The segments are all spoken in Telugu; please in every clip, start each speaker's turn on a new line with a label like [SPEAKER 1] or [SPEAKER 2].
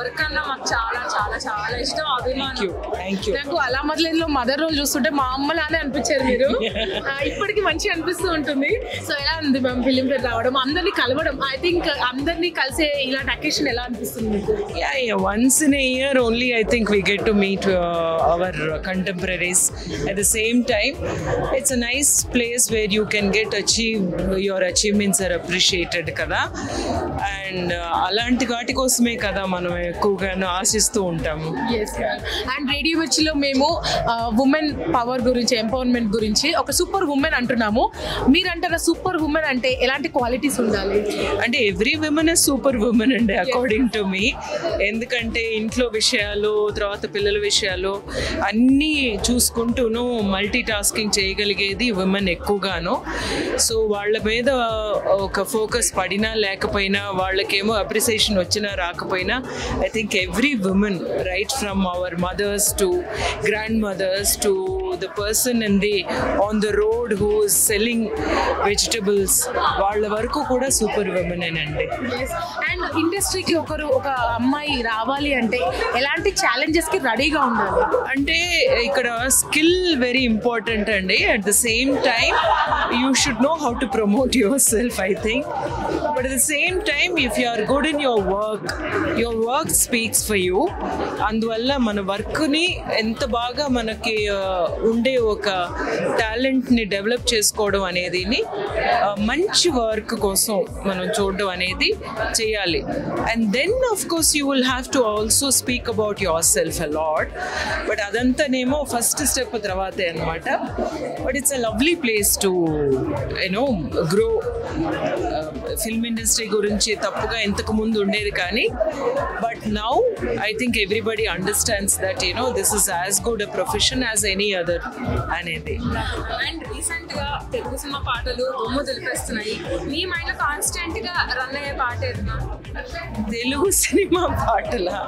[SPEAKER 1] ఎవరికన్నా మాకు చాలా చాలా చాలా ఇష్టం, అభిమానం.
[SPEAKER 2] నాకు అలా మొదలైనలో మదర్ రోల్ చూస్తుంటే మా అమ్మలానే అనిపించారు మీరు. ఇప్పటికి మంచిగా అనిపిస్తూ ఉంటుంది. సో ఎలా ఉంది మ్యామ్ ఫిలిం ఫేర్ రావడం, అందరినీ కలవడం? ఐ థింక్ అందరినీ కలిసే ఇలాంటి అకేషన్ ఎలా అనిపిస్తుంది మీకు?
[SPEAKER 3] Once in a year only I think we get to meet our contemporaries. At the same time, it's a nice place where you can your achievements are appreciated kada, and అలాంటి వాటి కోసమే కదా మనం ఎక్కువగా ఆశిస్తూ ఉంటాము.
[SPEAKER 2] అండ్ రేడియో మిర్చిలో మేము ఉమెన్ పవర్ గురించి, ఎంపవర్మెంట్ గురించి ఒక సూపర్ ఉమెన్ అంటున్నాము. మీరంటారా సూపర్ ఉమెన్ అంటే ఎలాంటి క్వాలిటీస్ ఉండాలి?
[SPEAKER 3] అంటే every women is super women అండి అకార్డింగ్ టు మీ. ఎందుకంటే ఇంట్లో విషయాలు, తర్వాత పిల్లల విషయాలు అన్నీ చూసుకుంటూను మల్టీ టాస్కింగ్ చేయగలిగేది ఉమెన్ ఎక్కువగాను. సో వాళ్ళ మీద ఒక ఫోకస్ పడినా లేకపోయినా, వాళ్ళకేమో అప్రిసియేషన్ వచ్చినా రాకపోయినా, I think every women right from our mothers to grandmothers to the person on the road who is selling vegetables, వాళ్ళ వరకు కూడా సూపర్ ఉమెన్ అండి.
[SPEAKER 2] అండ్ ఇండస్ట్రీకి ఒక అమ్మాయి రావాలి అంటే ఎలాంటి ఛాలెంజెస్ కి రెడీగా ఉండాలి?
[SPEAKER 3] అంటే ఇక్కడ స్కిల్ వెరీ ఇంపార్టెంట్ అండి. At the same time you should know how to promote yourself, I think. But at the same time, if you are good in your work speaks for you. అందువల్ల మన వర్క్ని ఎంత బాగా మనకి ఉండే ఒక టాలెంట్ని డెవలప్ చేసుకోవడం అనేది, మంచి వర్క్ కోసం మనం చూడడం అనేది చేయాలి. And then of course you will have to also speak about yourself a lot. But అదంతానేమో ఫస్ట్ స్టెప్ తర్వాతే అనమాట. But it's a lovely place to grow. Film industry గురించి తప్పుగా ఇంతకు ముందు ఉండేది కానీ, but now I think everybody understands that this is as good a profession as any other అనేది.
[SPEAKER 1] అండ్ రీసెంట్ గా తెలుగు సినిమా పాటలు బొమ్మ దులిపేస్తున్నాయి. మీ మైండ్ లో కాన్స్టెంట్ గా రన్ అయ్యే పాట ఏదన్నా?
[SPEAKER 3] తెలుగు సినిమా పాటలా?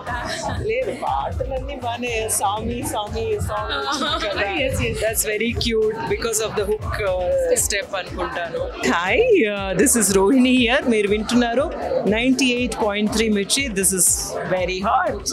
[SPEAKER 3] లేదు, పాటలన్నీ బాగానే Saami Saami song. That's very cute because of the hook step అనుకుంటాను. Hi, this is Rohini here. మీరు వింటున్నారు 98.3 Mirchi. This is very hot.